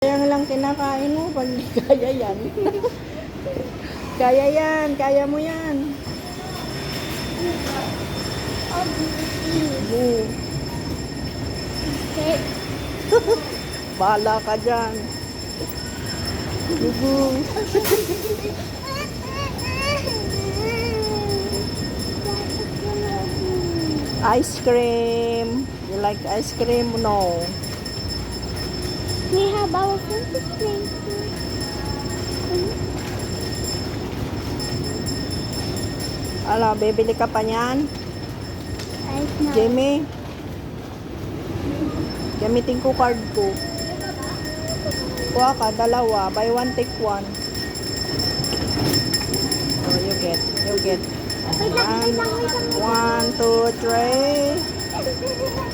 Kaya lang kinakain mo pag di kaya yan. Kaya yan, kaya mo yan. Oo. Bahala ka dyan. Gugu. Ice cream. You like ice cream? No. We have our favorite place. Ala, bibili ka pa niyan? Right now. Jamie? Gamitin ko card ko. Kuha ka, dalawa. Buy one, take one. Oh, you get. You get. Wait lang, wait lang, wait lang. 1, 2, 3.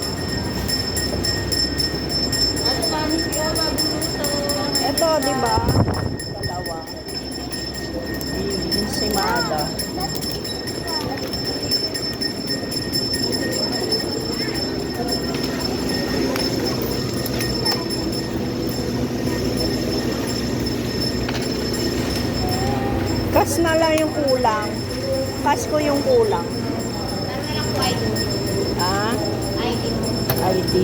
Ito, di ba? Dalawa. Ensimada. Kas na lang yung kulang. Kas ko yung kulang. Meron na lang po ID. Ah? ID mo. ID.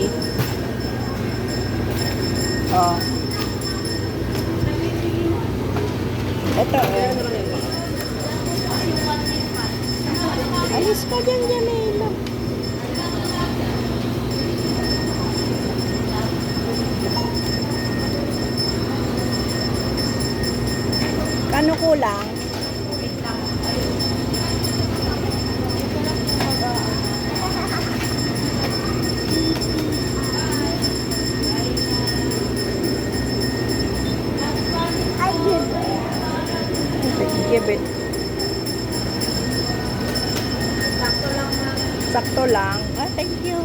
Oh. Ito eh. Alis ka dyan, Jamila. Kano kulang? I give it. Give it. Sakto lang na. Sakto lang. Ah, thank you.